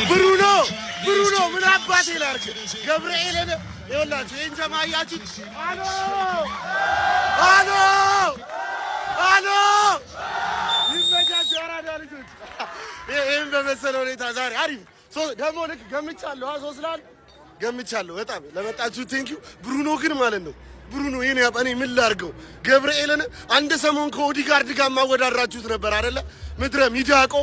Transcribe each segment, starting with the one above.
ብሩኖ ምን አባቴ ላርክ ገብርኤልን ይወላችሁ እንጀማያቺ አሎ ይመጃጅ አራዳ ልጆች ይሄን በመሰለ ሁኔታ ዛሬ አሪፍ ደግሞ ልክ ገምቻለሁ ሶስላል ገምቻለሁ በጣም ለመጣችሁ ቴንኪው ብሩኖ ግን ማለት ነው ብሩኖ የኔ ያባኔ ምን ላርገው ገብርኤልን አንድ ሰሞን ከኦዲጋርድ ጋር ማወዳድራችሁት ነበር አይደለ ምድረ ሚዳቆ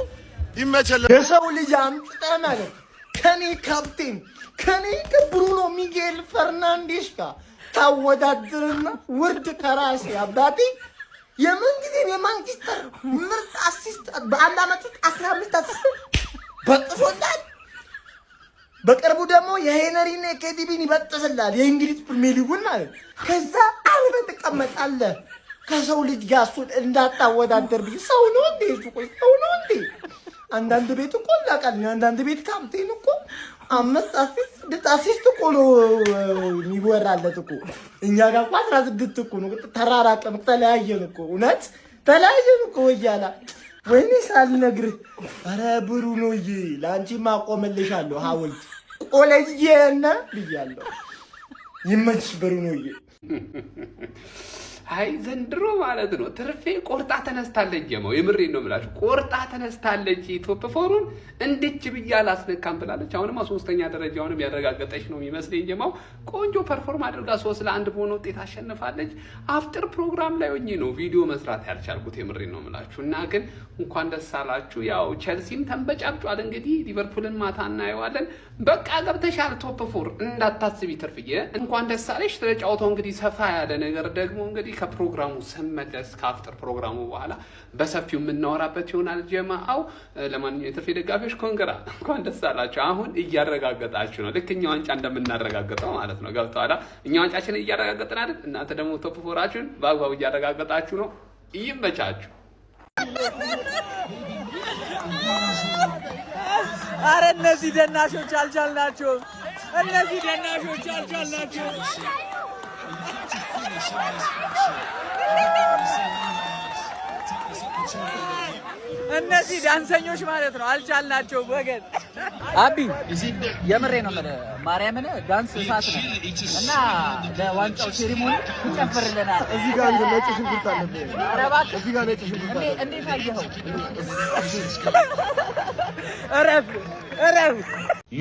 ይመቸለ የሰው ልጅ አምጣ ማለት ከኔ ካፕቴን ከኔ ብሩኖ ሚጌል ፈርናንዴስ ጋር ታወዳድርና ውርድ ከራሴ አባቴ የመንግስት የማንቸስተር ምርጥ አሲስት በአንድ አመት 15 አሲስት በጥሶላል በቅርቡ ደግሞ የሄነሪና የኬዲቢን ይበጥስላል የእንግሊዝ ፕሪሚየር ሊጉን ማለት ከዛ አልበ ተቀመጣለህ ከሰው ልጅ ጋር እሱን እንዳታወዳደር ቢል ሰው ነው እንዴ ሰው ነው እንዴ አንዳንድ ቤት እኮ ላቃል አንዳንድ ቤት ካምቴን እኮ 5 አሲስት እኮ ነው የሚወራለት እኮ እኛ ጋር 16 እኮ ነው ተራራቀን ተለያየን እኮ እውነት ተለያየን እኮ ወያላ ወይኔ ሳልነግርህ ኧረ ብሩኖዬ ላንቺ ማቆምልሻለሁ ሐውልት ቆለየና ብያለሁ ይመችሽ ብሩኖዬ አይ ዘንድሮ ማለት ነው ትርፌ ቆርጣ ተነስታለች ጀማው የምሬን ነው ብላችሁ ቆርጣ ተነስታለች ቶፕ ፎሩን እንድች ብያላ አስነካም ብላለች አሁንማ ሶስተኛ ደረጃውንም ያረጋገጠች ነው የሚመስለኝ ጀማው ቆንጆ ፐርፎርም አድርጋ 3-1 በሆነ ውጤት አሸንፋለች አፍጥር ፕሮግራም ላይ ሆኜ ነው ቪዲዮ መስራት ያልቻልኩት የምሬን ነው ብላችሁ እና ግን እንኳን ደስ አላችሁ ያው ቸልሲም ተንበጫብጫል እንግዲህ ሊቨርፑልን ማታ እናየዋለን በቃ ገብተሻል ቶፕ ፎር እንዳታስቢ ትርፍዬ እንኳን ደስ አለሽ ተጫውተው እንግዲህ ሰፋ ያለ ነገር ደግሞ እንግዲህ ከፕሮግራሙ ስመለስ ከአፍጥር ፕሮግራሙ በኋላ በሰፊው የምናወራበት ይሆናል ጀማአው ለማንኛውም የትርፌ ደጋፊዎች ኮንግራ እንኳን ደስ አላችሁ አሁን እያረጋገጣችሁ ነው ልክ እኛ ዋንጫ እንደምናረጋግጠው ማለት ነው ገብቷላ እኛ ዋንጫችንን እያረጋገጥን አይደል እናንተ ደግሞ ቶፕ ፎራችሁን በአግባቡ እያረጋገጣችሁ ነው ይመቻችሁ አረ እነዚህ ደናሾች አልቻልናቸው እነዚህ ደናሾች አልቻልናቸው እነዚህ ዳንሰኞች ማለት ነው አልቻልናቸው ወገን አቢ የምሬ ነው ማርያምን ዳንስ እሳት ነው እና ለዋንጫው ሴሪሞኒ ይጨፍርልናል እዚህ ጋር ነጭ ሽንኩርት አለበት አረባት እዚህ ጋር ነጭ ሽንኩርት አለ እንዴት አየኸው እረፍ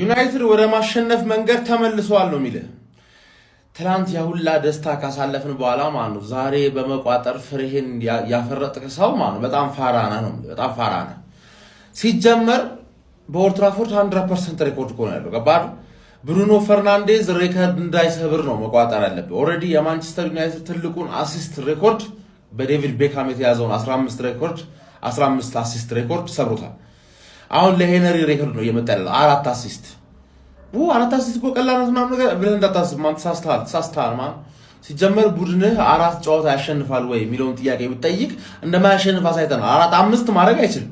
ዩናይትድ ወደ ማሸነፍ መንገድ ተመልሷል ነው የሚለው ትላንት ያሁላ ደስታ ካሳለፍን በኋላ ማለት ነው ዛሬ በመቋጠር ፍሬህን ያፈረጥክ ሰው ማለት ነው በጣም ፋራና ነው በጣም ፋራና ሲጀመር በኦልድ ትራፎርድ 100% ሬኮርድ እኮ ነው ያለው ገባህ ብሩኖ ፈርናንዴዝ ሬኮርድ እንዳይሰብር ነው መቋጠር ያለበት ኦሬዲ የማንቸስተር ዩናይትድ ትልቁን አሲስት ሬኮርድ በዴቪድ ቤካም የተያዘውን 15 አሲስት ሬኮርድ ሰብሮታል አሁን ለሄነሪ ሬኮርድ ነው እየመጣ ያለው 4 አሲስት አራት አሲስት እኮ ቀላል ነው ነገር ብለህ እንዳታስብ ማን ተሳስተሃል ማን ሲጀመር ቡድንህ 4 ጨዋታ ያሸንፋል ወይ የሚለውን ጥያቄ ብትጠይቅ እንደማያሸንፍ አሳይተናል 4-5 ማድረግ አይችልም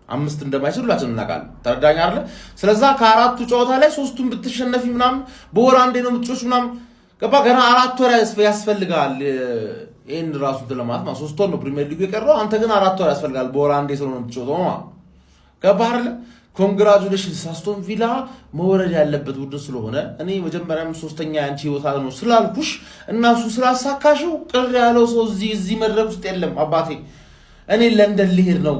5 እንደማይችል ሁላችንም እናውቃለን ተረዳኝ አይደል ስለዚህ ከአራቱ ጨዋታ ላይ 3ቱን ብትሸነፊ ምናምን በወር አንዴ ነው የምትጮሽ ምናምን ገባ ገና 4 ወር ያስፈልጋል ይሄን ራሱ ለማለት ማለት 3 ወር ነው ፕሪሚየር ሊግ የቀረው አንተ ግን 4 ወር ያስፈልጋል በወር አንዴ ስለሆነ የምትጮተው ማለት ገባ አይደል ኮንግራቹሌሽንስ አስቶን ቪላ መወረድ ያለበት ቡድን ስለሆነ እኔ መጀመሪያም ሶስተኛ ያንቺ ህይወት ነው ስላልኩሽ እና እሱ ስላሳካሽው ቅር ያለው ሰው እዚህ መድረክ ውስጥ የለም አባቴ እኔ ለንደን ልሄድ ነው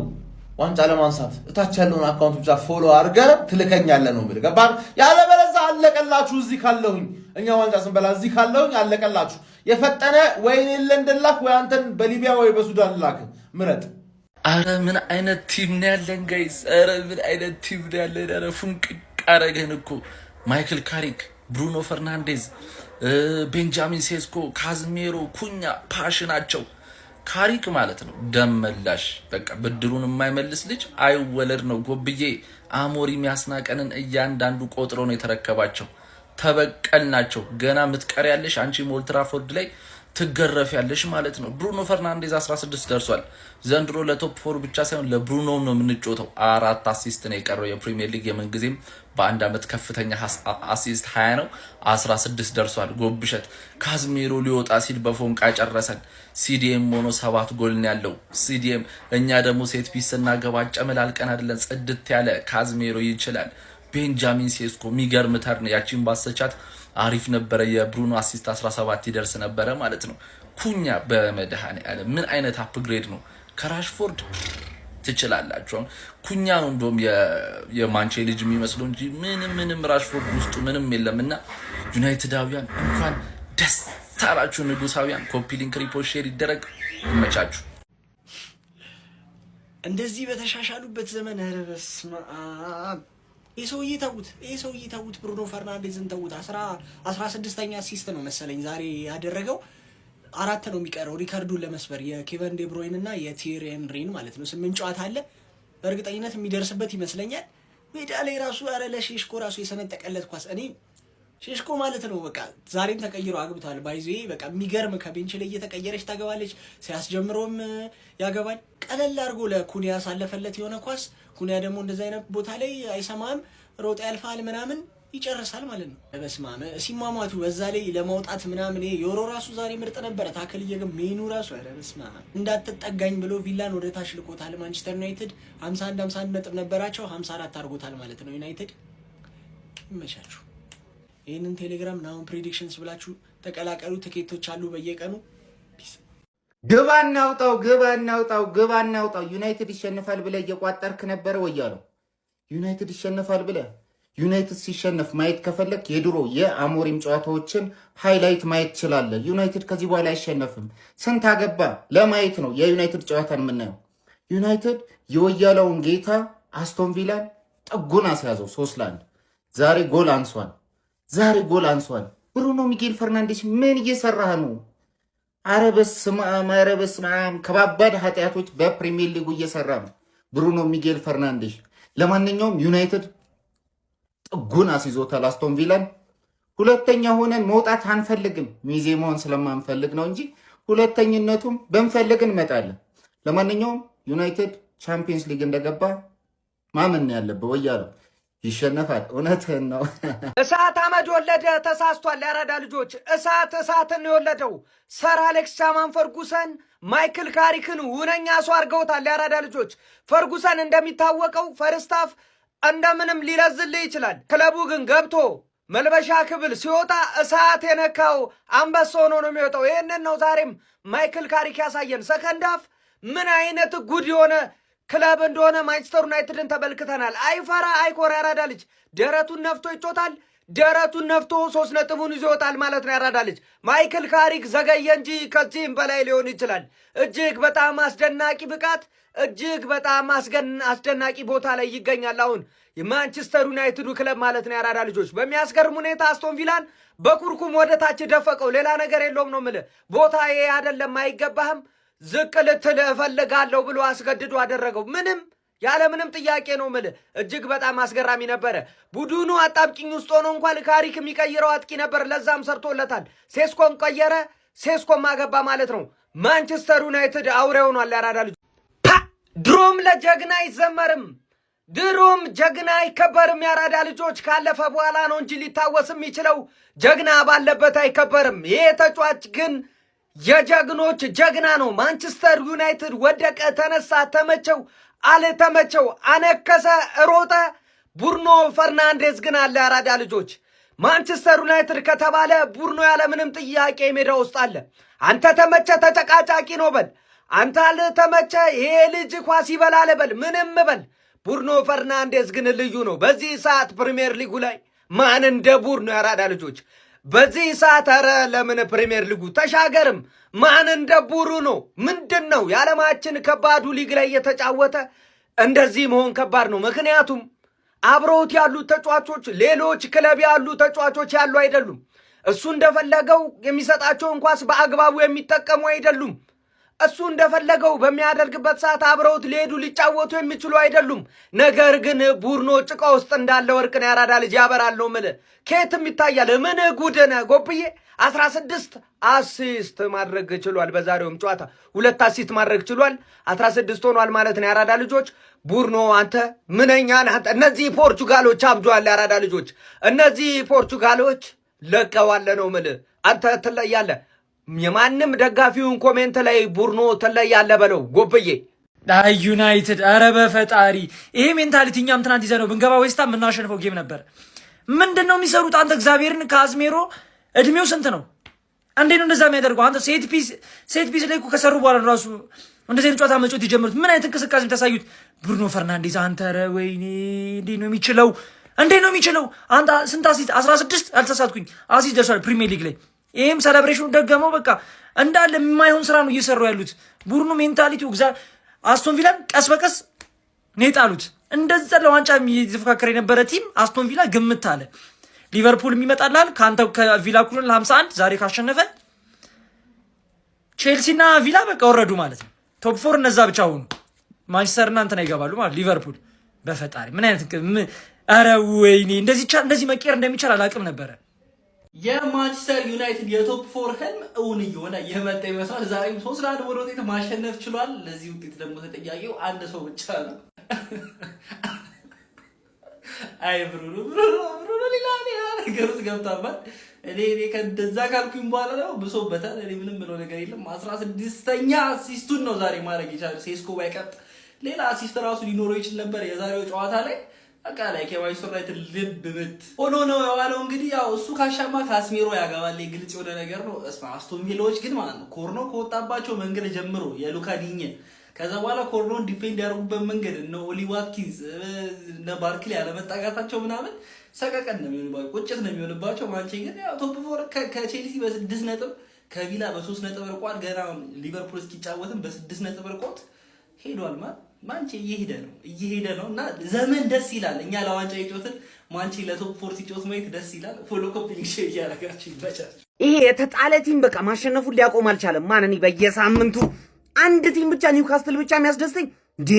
ዋንጫ ለማንሳት እታች ያለውን አካውንት ብቻ ፎሎ አድርገህ ትልከኛለህ ነው የሚል ገባህ ያለ በለዛ አለቀላችሁ እዚህ ካለሁኝ እኛ ዋንጫ ስንበላ እዚህ ካለሁኝ አለቀላችሁ የፈጠነ ወይ ለንደን ላክ ወይ አንተን በሊቢያ ወይ በሱዳን ላክ ምረጥ አረ ምን አይነት ቲም ነው ያለን ጋይስ አረ ምን አይነት ቲም ነው ያለን አረ ፉንቅቅ አረገን እኮ ማይክል ካሪክ ብሩኖ ፈርናንዴዝ ቤንጃሚን ሴስኮ ካዝሜሮ ኩኛ ፓሽናቸው ካሪክ ማለት ነው ደመላሽ በቃ ብድሩን የማይመልስ ልጅ አይወለድ ነው ጎብዬ አሞሪ የሚያስናቀንን እያንዳንዱ ቆጥሮ ነው የተረከባቸው ተበቀልናቸው ገና ምትቀር ያለሽ አንቺ ኦልድ ትራፎርድ ላይ ትገረፍ ያለሽ ማለት ነው ብሩኖ ፈርናንዴዝ 16 ደርሷል ዘንድሮ ለቶፕ 4 ብቻ ሳይሆን ለብሩኖ ነው የምንጮተው 4 አሲስት ነው የቀረው የፕሪሚየር ሊግ የመንግዜም በአንድ አመት ከፍተኛ አሲስት 20 ነው 16 ደርሷል ጎብሸት ካዝሜሮ ሊወጣ ሲል በፎንቃ ጨረሰን ሲዲኤም ሆኖ 7 ጎል ነው ያለው ሲዲኤም እኛ ደግሞ ሴት ፒስ እና ገባ ጨመላልቀን አይደለን ጽድት ያለ ካዝሜሮ ይችላል ቤንጃሚን ሴስኮ የሚገርም ተርን ያቺን ባሰቻት አሪፍ ነበረ። የብሩኖ አሲስት 17 ይደርስ ነበረ ማለት ነው። ኩኛ በመድኃኒዓለም ምን አይነት አፕግሬድ ነው! ከራሽፎርድ ትችላላችሁ። ኩኛ ነው እንደውም የማንቼ ልጅ የሚመስለው እንጂ ምንም ራሽፎርድ ውስጡ ምንም የለምና ዩናይትዳውያን እንኳን ደስ አላችሁ። ንጉሳውያን ኮፒ ሊንክ ሪፖርት ሼር ይደረግ። ይመቻችሁ። እንደዚህ በተሻሻሉበት ዘመን ኧረ በስመ አብ ይሄ ሰውዬ ተውት። ብሩኖ ፈርናንዴዝን ተውት። 16ኛ አሲስት ነው መሰለኝ ዛሬ ያደረገው። 4 ነው የሚቀረው ሪካርዱን ለመስበር የኬቨን ዴብሮይን እና የቲየሪ ሄንሪን ማለት ነው። 8 ጨዋታ አለ። በእርግጠኝነት የሚደርስበት ይመስለኛል። ሜዳ ላይ ራሱ ኧረ ለሼሽኮ ራሱ የሰነጠቀለት ኳስ እኔ ሼሽኮ ማለት ነው በቃ ዛሬም ተቀይሮ አግብቷል። ባይዜ በቃ የሚገርም ከቤንች ላይ እየተቀየረች ታገባለች። ሲያስጀምሮም ያገባል። ቀለል አድርጎ ለኩኒያ ሳለፈለት የሆነ ኳስ ኩኒያ ደግሞ እንደዛ አይነት ቦታ ላይ አይሰማም፣ ሮጥ ያልፋል ምናምን ይጨርሳል ማለት ነው። በስማም ሲማማቱ በዛ ላይ ለማውጣት ምናምን ዮሮ ራሱ ዛሬ ምርጥ ነበረ። ታከል እየገም ሜኑ ራሱ አረ በስማም እንዳትጠጋኝ ብሎ ቪላን ወደ ታች ልቆታል። ማንቸስተር ዩናይትድ 51 ነጥብ ነበራቸው 54 አድርጎታል ማለት ነው። ዩናይትድ ይመቻችሁ። ይህንን ቴሌግራም ናውን ፕሬዲክሽንስ ብላችሁ ተቀላቀሉ። ትኬቶች አሉ በየቀኑ። ግባ እናውጣው። ዩናይትድ ይሸንፋል ብለህ እየቋጠርክ ነበረ ወያለው። ዩናይትድ ይሸንፋል ብለህ ዩናይትድ ሲሸነፍ ማየት ከፈለክ የድሮ የአሞሪም ጨዋታዎችን ሃይላይት ማየት ትችላለህ። ዩናይትድ ከዚህ በኋላ አይሸነፍም። ስንት አገባ ለማየት ነው የዩናይትድ ጨዋታን የምናየው። ዩናይትድ የወያለውን ጌታ አስቶን ቪላን ጥጉን አስያዘው 3-1። ዛሬ ጎል አንሷል። ብሩኖ ሚጌል ፈርናንዴስ ምን እየሰራህ ነው? አረ በስመ አብ ከባባድ ኃጢአቶች በፕሪሚየር ሊጉ እየሰራ ነው ብሩኖ ሚጌል ፈርናንዴስ። ለማንኛውም ዩናይትድ ጥጉን አስይዞታል አስቶን ቪላን። ሁለተኛ ሆነን መውጣት አንፈልግም፣ ሚዜ መሆን ስለማንፈልግ ነው እንጂ ሁለተኝነቱም በንፈልግ እንመጣለን። ለማንኛውም ዩናይትድ ቻምፒየንስ ሊግ እንደገባ ማመን ያለበት ወያለው ይሸነፋል። እውነትህን ነው። እሳት አመድ ወለደ። ተሳስቷል። ያራዳ ልጆች እሳትን የወለደው ሰር አሌክስ ቻማን ፈርጉሰን ማይክል ካሪክን ውነኛ ሰው አድርገውታል። ያራዳ ልጆች ፈርጉሰን እንደሚታወቀው ፈርስታፍ እንደምንም ሊለዝልህ ይችላል። ክለቡ ግን ገብቶ መልበሻ ክብል ሲወጣ እሳት የነካው አንበሳ ሆኖ ነው የሚወጣው። ይህንን ነው ዛሬም ማይክል ካሪክ ያሳየን። ሰከንዳፍ ምን አይነት ጉድ የሆነ ክለብ እንደሆነ ማንቸስተር ዩናይትድን ተመልክተናል። አይፈራ አይኮራ ያራዳ ልጅ ደረቱን ነፍቶ ይጮታል። ደረቱን ነፍቶ 3 ነጥቡን ይዞ ይወጣል ማለት ነው። ያራዳ ልጅ ማይክል ካሪክ ዘገየ እንጂ ከዚህም በላይ ሊሆን ይችላል። እጅግ በጣም አስደናቂ ብቃት፣ እጅግ በጣም አስደናቂ ቦታ ላይ ይገኛል አሁን የማንቸስተር ዩናይትዱ ክለብ ማለት ነው። ያራዳ ልጆች በሚያስገርም ሁኔታ አስቶን ቪላን በኩርኩም ወደ ታች ደፈቀው። ሌላ ነገር የለውም ነው የምልህ። ቦታ ይሄ አይደለም፣ አይገባህም፣ ዝቅ ልትል እፈልጋለሁ ብሎ አስገድዶ አደረገው። ያለምንም ጥያቄ ነው የምልህ። እጅግ በጣም አስገራሚ ነበረ። ቡድኑ አጣብቂኝ ውስጥ ሆኖ እንኳን ካሪክ የሚቀይረው አጥቂ ነበር፣ ለዛም ሰርቶለታል። ሴስኮን ቀየረ፣ ሴስኮን ማገባ ማለት ነው። ማንቸስተር ዩናይትድ አውሬ ሆኗል። ያራዳ ልጅ ድሮም ለጀግና አይዘመርም፣ ድሮም ጀግና አይከበርም። ያራዳ ልጆች ካለፈ በኋላ ነው እንጂ ሊታወስ የሚችለው፣ ጀግና ባለበት አይከበርም። ይሄ ተጫዋች ግን የጀግኖች ጀግና ነው። ማንቸስተር ዩናይትድ ወደቀ፣ ተነሳ፣ ተመቸው አልተመቸው፣ አነከሰ፣ ሮጠ። ብሩኖ ፈርናንዴዝ ግን አለ። ያራዳ ልጆች ማንቸስተር ዩናይትድ ከተባለ ብሩኖ ያለምንም ጥያቄ ሜዳ ውስጥ አለ። አንተ ተመቸ ተጨቃጫቂ ነው በል፣ አንተ አልተመቸ ይሄ ልጅ ኳስ ይበላል በል፣ ምንም በል። ብሩኖ ፈርናንዴዝ ግን ልዩ ነው። በዚህ ሰዓት ፕሪሚየር ሊጉ ላይ ማን እንደ ብሩኖ ያራዳ ልጆች በዚህ ሰዓት ኧረ ለምን ፕሪሚየር ሊጉ ተሻገርም ማን እንደ ብሩኖ ምንድን ነው? የዓለማችን ከባዱ ሊግ ላይ እየተጫወተ እንደዚህ መሆን ከባድ ነው። ምክንያቱም አብረውት ያሉ ተጫዋቾች ሌሎች ክለብ ያሉ ተጫዋቾች ያሉ አይደሉም። እሱ እንደፈለገው የሚሰጣቸውን ኳስ በአግባቡ የሚጠቀሙ አይደሉም። እሱ እንደፈለገው በሚያደርግበት ሰዓት አብረውት ሊሄዱ ሊጫወቱ የሚችሉ አይደሉም። ነገር ግን ብሩኖ ጭቃ ውስጥ እንዳለ ወርቅ ነው። ያራዳ ልጅ ያበራል ነው የምልህ። ከየትም ይታያል። ምን ጉድ ነህ ጎብዬ። 16 አሲስት ማድረግ ችሏል። በዛሬውም ጨዋታ 2 አሲስት ማድረግ ችሏል። 16 ሆኗል ማለት ነው። ያራዳ ልጆች ብሩኖ አንተ ምንኛ ነህ አንተ። እነዚህ ፖርቹጋሎች አብዷል። ያራዳ ልጆች እነዚህ ፖርቹጋሎች ለቀዋለ ነው የምልህ። አንተ ትለያለህ። የማንም ደጋፊውን ኮሜንት ላይ ብሩኖ ትለያለህ በለው ጎብዬ። ዩናይትድ ኧረ በፈጣሪ ይሄ ሜንታሊቲ እኛም ትናንት ይዘነው ብንገባ ዌስታም የምናሸንፈው ጌም ነበር። ምንድነው የሚሰሩት? አንተ እግዚአብሔርን ካዝሜሮ እድሜው ስንት ነው? እንዴት ነው እንደዛ የሚያደርገው? አንተ ሴት ፒስ ላይ እኮ ከሰሩ በኋላ ራሱ እንደዚህ ጨዋታ መጮት የጀመሩት ምን አይነት እንቅስቃሴ ተሳዩት? ብሩኖ ፈርናንዴዝ አንተ ኧረ ወይኔ እንዴት ነው የሚችለው? አንተ ስንት አሲስት 16 አልተሳሳትኩኝ አሲስት ደርሷል ፕሪሚየር ሊግ ላይ። ይሄም ሴሌብሬሽኑ ደገመው። በቃ እንዳለ የማይሆን ስራ ነው እየሰሩ ያሉት። ብሩኖ ሜንታሊቲው አስቶን ቪላን ቀስ በቀስ ነው የጣሉት። እንደዛ ለዋንጫ የሚፎካከር የነበረ ቲም አስቶን ቪላ ግምት አለ። ሊቨርፑል የሚመጣላል ካንተ ከቪላ ኩልን ለ51 ዛሬ ካሸነፈ ቼልሲና ቪላ በቃ ወረዱ ማለት ነው። ቶፕ 4 እነዛ ብቻ ሆኑ። ማንቸስተር እና እንትና ይገባሉ ማለት ሊቨርፑል። በፈጣሪ ምን አይነት ኧረ ወይኔ እንደዚህ መቀየር እንደሚቻል አላውቅም ነበረ። የማንቸስተር ዩናይትድ የቶፕ 4 ህልም እውን እየሆነ የመጣ ይመስላል። ዛሬም 3-1 ወደ ውጤት ማሸነፍ ችሏል። ለዚህ ውጤት ደግሞ ተጠያቂው አንድ ሰው ብቻ ነው። አይ ብሩኖ ሌላ ነገር ውስጥ ገብቷል። እኔ ከእንደዛ ካልኩኝ በኋላ ነው ብሶበታል። እኔ ምንም ብለው ነገር የለም። 16ኛ አሲስቱን ነው ዛሬ ማድረግ የቻለው። ሴስኮ ባይቀጥ ሌላ አሲስት ራሱ ሊኖረው ይችል ነበር የዛሬው ጨዋታ ላይ። በቃ ላይ ከማንቸስተር ዩናይትድ ልብ ምት ሆኖ ነው የዋለው። እንግዲህ ያው እሱ ካሻማ ካስሜሮ ያገባል፣ ግልጽ የሆነ ነገር ነው። አስቶን ቪላዎች ግን ማለት ነው ኮርኖ ከወጣባቸው መንገድ ጀምሮ የሉካ ዲኘ ከዛ በኋላ ኮርኖን ዲፌንድ ያደርጉበት መንገድ ነው ኦሊ ዋትኪንስ እና ባርክሊ ያለመጣጋታቸው ምናምን ሰቀቀን ነው የሚሆንባቸው፣ ቁጭት ነው የሚሆንባቸው። ማንቼ ግን ያው ቶፕ 4 ከቼልሲ በ6 ነጥብ ከቪላ በ3 ነጥብ ርቋል። ገና ሊቨርፑል እስኪጫወትም በ6 ነጥብ ርቆት ሄዷል። ማንቼ እየሄደ ነው እና ዘመን ደስ ይላል። እኛ ለዋንጫ የጮትን ማንቼ ለቶፕ 4 ሲጮት ማየት ደስ ይላል። ፎሎ ኮፒ ሊንክ ሼር ያደርጋችሁ ይበቻል። ይሄ የተጣለ ቲም በቃ ማሸነፉን ሊያቆም አልቻለም። ማን እኔ በየሳምንቱ አንድ ቲም ብቻ ኒውካስትል ብቻ የሚያስደስተኝ እንዴ?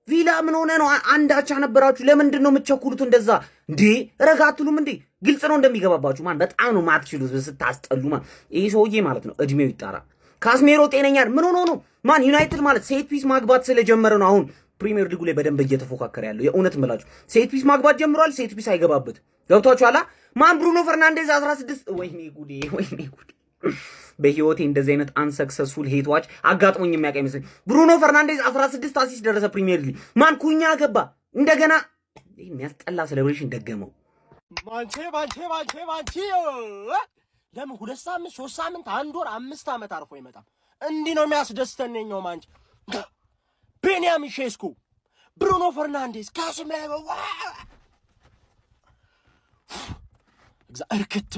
ቪላ ምን ሆነ ነው? አንድ አቻ ነበራችሁ። ለምንድን ነው የምትቸኩሉት እንደዛ እንዴ? ረጋ አትሉም እንዴ? ግልጽ ነው እንደሚገባባችሁ። ማን በጣም ነው ማትችሉት ስታስጠሉ። ማን ይሄ ሰውዬ ማለት ነው እድሜው ይጣራ። ካስሜሮ ጤነኛ ምን ሆኖ ነው? ማን ዩናይትድ ማለት ሴት ፒስ ማግባት ስለጀመረ ነው አሁን ፕሪሚየር ሊጉ ላይ በደንብ እየተፎካከረ ያለው። የእውነት እምላችሁ ሴት ፒስ ማግባት ጀምሯል። ሴት ፒስ አይገባበት ገብቷችኋል? ማን ብሩኖ ፈርናንዴዝ 16 ወይኔ ጉዴ። በህይወቴ እንደዚህ አይነት አንሰክሰስፉል ሄትዋች አጋጥሞኝ የሚያውቅ አይመስለኝ። ብሩኖ ፈርናንዴዝ 16 አሲስት ደረሰ ፕሪሚየር ሊግ። ማን ኩኛ ገባ እንደገና የሚያስጠላ ሴሌብሬሽን ደገመው። ማንቼ ለምን 2 ሳምንት 3 ሳምንት 1 ወር 5 ዓመት አርፎ አይመጣም? እንዲህ ነው የሚያስደስተን የኛው ማንቼ። ቤንያሚን ሼስኮ፣ ብሩኖ ፈርናንዴዝ ካስሜሮ እርክት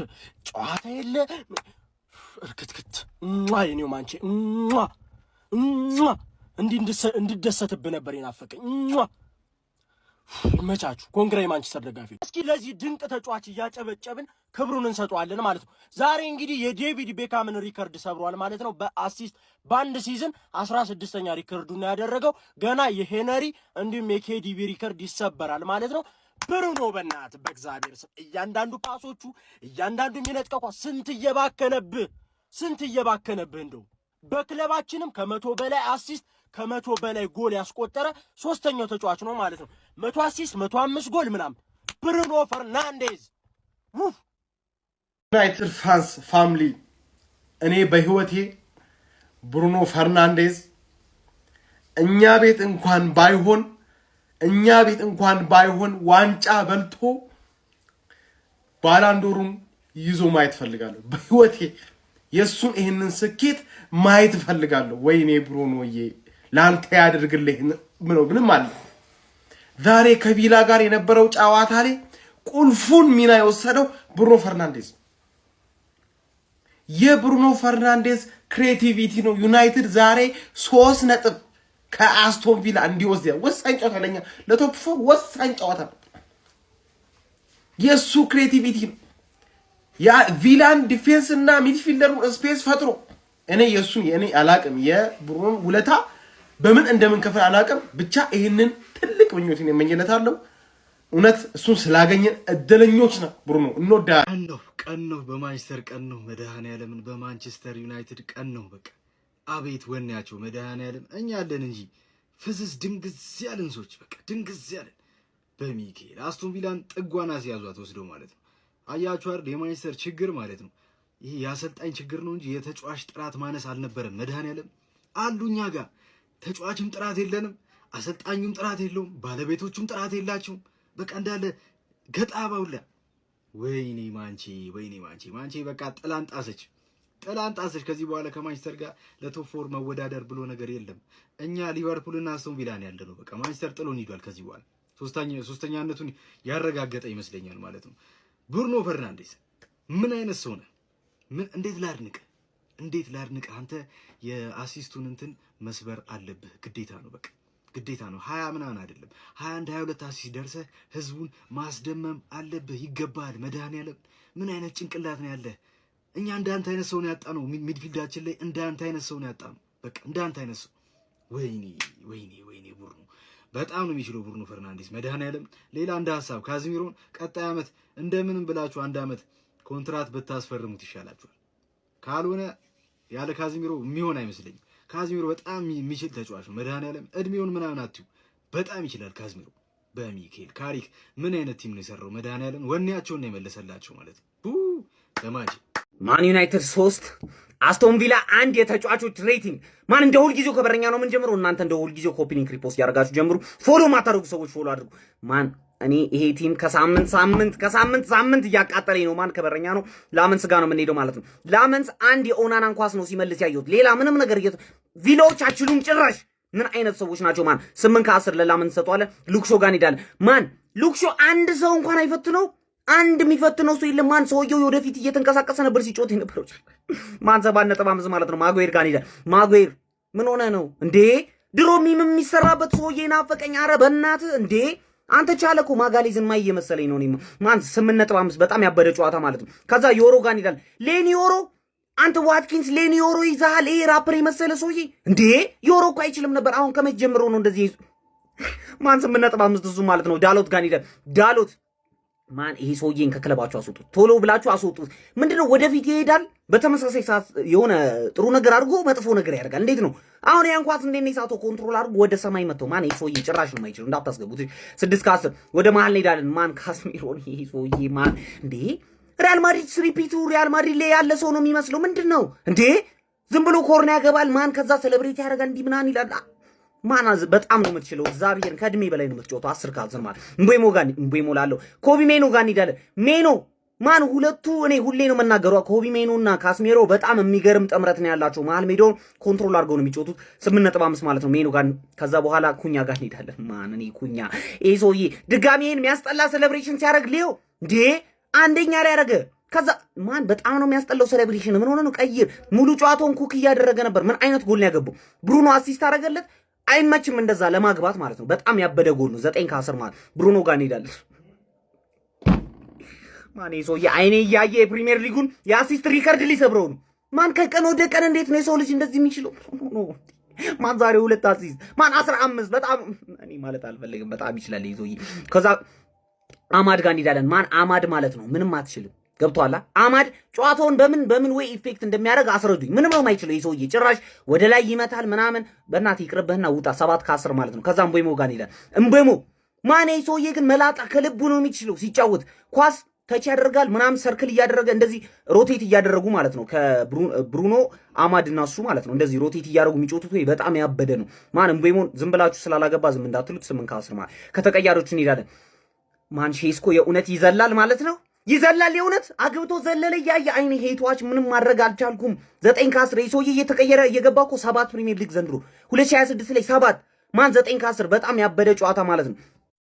ጨዋታ የለ እርክትክት የኔው ማንቼ እንድደሰትብህ ነበር የናፈቀኝ። ይመቻችሁ። ኮንግራ ማንቸስተር ደጋፊ። እስኪ ለዚህ ድንቅ ተጫዋች እያጨበጨብን ክብሩን እንሰጠዋለን ማለት ነው። ዛሬ እንግዲህ የዴቪድ ቤካምን ሪከርድ ሰብሯል ማለት ነው። በአሲስት በአንድ ሲዝን 16ኛ ሪከርዱን ያደረገው። ገና የሄነሪ እንዲሁም የኬዲቢ ሪከርድ ይሰበራል ማለት ነው። ብሩኖ በእናት በእግዚአብሔር ስም እያንዳንዱ ፓሶቹ እያንዳንዱ የሚነጥቀው ስንት እየባከነብህ እንደው በክለባችንም ከ100 በላይ አሲስት ከ100 በላይ ጎል ያስቆጠረ 3ኛው ተጫዋች ነው ማለት ነው። 100 አሲስት 105 ጎል ምናምን ብሩኖ ፈርናንዴዝ። ዩናይትድ ፋንስ ፋሚሊ፣ እኔ በህይወቴ ብሩኖ ፈርናንዴዝ እኛ ቤት እንኳን ባይሆን ዋንጫ በልቶ ባላንዶሩን ይዞ ማየት ፈልጋለሁ። በህይወቴ የሱን ይሄንን ስኬት ማየት ፈልጋለሁ። ወይኔ ብሩኖዬ ላንተ ያድርግልህ። ምንም አለ ዛሬ ከቪላ ጋር የነበረው ጨዋታ ላይ ቁልፉን ሚና የወሰደው ብሩኖ ፈርናንዴዝ። የብሩኖ ፈርናንዴዝ ክሬቲቪቲ ነው ዩናይትድ ዛሬ 3 ነጥብ ከአስቶን ቪላ እንዲወስድ ወሳኝ ጨዋታ ለኛ ለቶፕ 4 ወሳኝ ጨዋታ ነው። የሱ ክሬቲቪቲ ነው ያ ቪላን ዲፌንስ እና ሚድፊልደሩ ስፔስ ፈጥሮ እኔ አላቅም የብሩኖ ውለታ በምን እንደምንከፍል አላቅም። ብቻ ይሄንን ትልቅ ምኞት ነው የመኘለታለሁ። እውነት እሱን ስላገኘን እድለኞች ነው። ብሩኖ እንወዳለን። ቀን ነው በማንቸስተር ቀን ነው መድኃኒዓለምን በማንቸስተር ዩናይትድ ቀን ነው። በቃ አቤት ወኔያቸው መድኃኒዓለም። እኛ አለን እንጂ ፍዝዝ ድንግዝ ያለን ሰዎች በቃ ድንግዝ ያለን በሚካኤል አስቶን ቪላን ጥጓና ሲያዟት ወስደው ማለት ነው። አያችሁ አይደል የማንቸስተር ችግር ማለት ነው ይሄ የአሰልጣኝ ችግር ነው እንጂ የተጫዋች ጥራት ማነስ አልነበረም። መድኃኒዓለም አሉኛ ጋር ተጫዋችም ጥራት የለንም፣ አሰልጣኙም ጥራት የለውም፣ ባለቤቶቹም ጥራት የላቸውም። በቃ እንዳለ ገጣ ባውላ። ወይኔ ማንቼ በቃ ጥላን ጣሰች። ከዚህ በኋላ ከማንቸስተር ጋር ለቶፕ 4 መወዳደር ብሎ ነገር የለም። እኛ ሊቨርፑልና አስቶን ቪላን ያለ ነው። በቃ ማንቸስተር ጥሎን ሂዷል። ከዚህ በኋላ ሶስተኛነቱን ያረጋገጠ ይመስለኛል ማለት ነው። ብሩኖ ፈርናንዴስ ምን አይነት ሰው ነህ? እንዴት ላድንቅ? አንተ የአሲስቱን እንትን መስበር አለብህ፣ ግዴታ ነው። በቃ ግዴታ ነው። 20 ምናምን አይደለም 21 22 አሲስት ደርሰህ ህዝቡን ማስደመም አለብህ፣ ይገባሃል። መድኃኒዓለም ምን አይነት ጭንቅላት ነው ያለህ? እኛ እንዳንተ አይነት ሰው ነው ያጣነው። ሚድፊልዳችን ላይ እንዳንተ አይነት ሰው ነው ያጣነው። በቃ እንዳንተ አይነት ሰው። ወይኔ ብሩኖ በጣም ነው የሚችለው ብሩኖ ፈርናንዴስ። መድኃኒዓለም ሌላ እንደ ሐሳብ ካዝሚሮን ቀጣይ ዓመት እንደምንም ብላችሁ 1 ዓመት ኮንትራት ብታስፈርሙት ይሻላችኋል። ካልሆነ ያለ ካዝሚሮ የሚሆን አይመስለኝም። ካዝሚሮ በጣም የሚችል ተጫዋች ነው። መድኃኒዓለም እድሜውን ምናምን አትዩ፣ በጣም ይችላል ካዝሚሮ። በሚካኤል ካሪክ ምን አይነት ቲም ነው የሰራው? መድኃኒዓለም ወኔያቸውን ነው የመለሰላቸው ማለት ነው። ለማጂ ማን ዩናይትድ 3 አስቶን ቪላ 1 የተጫዋቾች ሬቲንግ። ማን እንደ ሁልጊዜው ከበረኛ ነው ምን ጀምሮ እናንተ እንደ ሁልጊዜው ኮፒ ሊንክ ሪፖስት ያደርጋችሁ ጀምሩ። ፎሎ ማታደርጉ ሰዎች ፎሎ አድርጉ። ማን እኔ ይሄ ቲም ከሳምንት እያቃጠለኝ ነው። ማን ከበረኛ ነው ላመንስ ጋር ነው የምንሄደው ማለት ነው። ላመንስ 1 የኦናናን ኳስ ነው ሲመልስ ያየሁት። ሌላ ምንም ነገር ቪላዎች አችሉም ጭራሽ። ምን አይነት ሰዎች ናቸው? ማን 8 ከ10 ለላመንስ ሰጧለ። ሉክሾ ጋር እንሄዳለን። ማን ሉክሾ አንድ ሰው እንኳን አይፈትነው። አንድ የሚፈትነው ሰው የለም። ማን ሰውየው ወደፊት እየተንቀሳቀሰ ነበር ሲጮት የነበረው። ማን 7.5 ማለት ነው። ማጉዌር ጋር እንሄዳለን። ማጉዌር ምን ሆነ ነው እንዴ? ድሮ የሚሰራበት ሰውዬ ናፈቀኝ። ኧረ በእናትህ እንዴ አንተ ቻለኩ ማጋሌዝን ማይ እየመሰለኝ ነው። ማን 8.5 በጣም ያበደ ጨዋታ ማለት ነው። ከዛ ዮሮ ጋር እንሄዳለን። ሌኒ ዮሮ አንተ ዋትኪንስ ሌኒ ዮሮ ይዛሃል። ይሄ ራፐር የመሰለ ሰውዬ እንዴ ዮሮ እኮ አይችልም ነበር። አሁን ከመቼ ጀምሮ ነው እንደዚህ? ማን 8.5 እሱ ማለት ነው። ዳሎት ጋር እንሄዳለን። ዳሎት ማን ይሄ ሰውዬን ከክለባችሁ አስወጡት፣ ቶሎ ብላችሁ አስወጡት። ምንድነው ወደፊት ይሄዳል፣ በተመሳሳይ ሰዓት የሆነ ጥሩ ነገር አድርጎ መጥፎ ነገር ያደርጋል። እንዴት ነው አሁን ያን ኳስ እንዴት ነው ሳቶ ኮንትሮል አድርጎ ወደ ሰማይ መጥቶ? ማን ይሄ ሰውዬ ጭራሽ ነው የማይችለው፣ እንዳታስገቡት። 6 ከ10 ወደ መሀል እንሄዳለን። ማን ካስሚሮን ይሄ ሰውዬ ማን እንዴ ሪያል ማድሪድ ስሪፒቱ ሪያል ማድሪድ ላይ ያለ ሰው ነው የሚመስለው። ምንድነው እንዴ ዝም ብሎ ኮርና ያገባል። ማን ከዛ ሴሌብሬት ያደርጋል እንዲህ ምናምን ይላል። ማን በጣም ነው የምትችለው። እግዚአብሔርን ከእድሜ በላይ ነው የምትጫወተው። 10 ከ10 ማለት እምቤሞ ላለው ኮቢ ሜኖ ጋር እንሄዳለን። ሜኖ ማን ሁለቱ እኔ ሁሌ ነው የምናገረው። ኮቢ ሜኖ እና ካስሜሮ በጣም የሚገርም ጥምረት ነው ያላቸው። መሀል ሜዳውን ኮንትሮል አድርገው ነው የሚጫወቱት። 8.5 ማለት ነው ሜኖ ጋር። ከዛ በኋላ ኩኛ ጋር እንሄዳለን። ማን እኔ ኩኛ ይሄ ሰውዬ ድጋሚ ይሄን የሚያስጠላ ሴሌብሬሽን ሲያደርግ ሊዮ እንዴ አንደኛ ላይ ያደረገ። ከዛ ማን በጣም ነው የሚያስጠላው ሴሌብሬሽን። ምን ሆነ ነው ቀይር። ሙሉ ጨዋታውን ኩክ እያደረገ ነበር። ምን አይነት ጎል ነው ያገባው? ብሩኖ አሲስት አደረገለት። አይመችም እንደዛ ለማግባት ማለት ነው። በጣም ያበደ ጎል ነው። 9 ከ10 ማለት ብሩኖ ጋር እንሄዳለን። ማን ይሄ ሰውዬ አይኔ እያየ የፕሪሚየር ሊጉን የአሲስት ሪከርድ ሊሰብረው ነው። ማን ከቀን ወደ ቀን እንዴት ነው የሰው ልጅ እንደዚህ የሚችለው? ማን ዛሬ 2 አሲስት ማን 15 በጣም እኔ ማለት አልፈልግም። በጣም ይችላል ይሄ ሰውዬ። ከዛ አማድ ጋር እንሄዳለን። ማን አማድ ማለት ነው ምንም አትችልም። ገብቷላ አማድ ጨዋታውን በምን ወይ ኢፌክት እንደሚያደርግ አስረዱኝ። ምንም ነው የማይችለው ይሄ ሰውዬ። ጭራሽ ወደ ላይ ይመታል ምናምን። በእናትህ ይቅርብህና ውጣ። 7 ከ10 ማለት ነው። ከዛ እምቤሞ ጋር እንሄዳለን። እምቤሞ ማን ይሄ ሰውዬ ግን መላጣ ከልቡ ነው የሚችለው። ሲጫወት ኳስ ተች ያደርጋል ምናምን ሰርክል እያደረገ እንደዚህ ሮቴት እያደረጉ ማለት ነው። ከብሩኖ አማድ እና እሱ ማለት ነው እንደዚህ ሮቴት እያደረጉ የሚጫወቱት ወይ በጣም ያበደ ነው። ማን እምቤሞን ዝም ብላችሁ ስላላገባ ዝም እንዳትሉት። 8 ከ10 ማለት ከተቀያሪዎች እንሄዳለን። ማን ሼስኮ የእውነት ይዘላል ማለት ነው። ይዘላል የእውነት አግብቶ ዘለለ እያየ አይኔ ሄቷች ምንም ማድረግ አልቻልኩም። 9 ከ10 ሰውዬ እየተቀየረ እየገባ እኮ 7 ፕሪሚየር ሊግ ዘንድሮ 2026 ላይ 7 ማን 9 ከ10 በጣም ያበደ ጨዋታ ማለት ነው።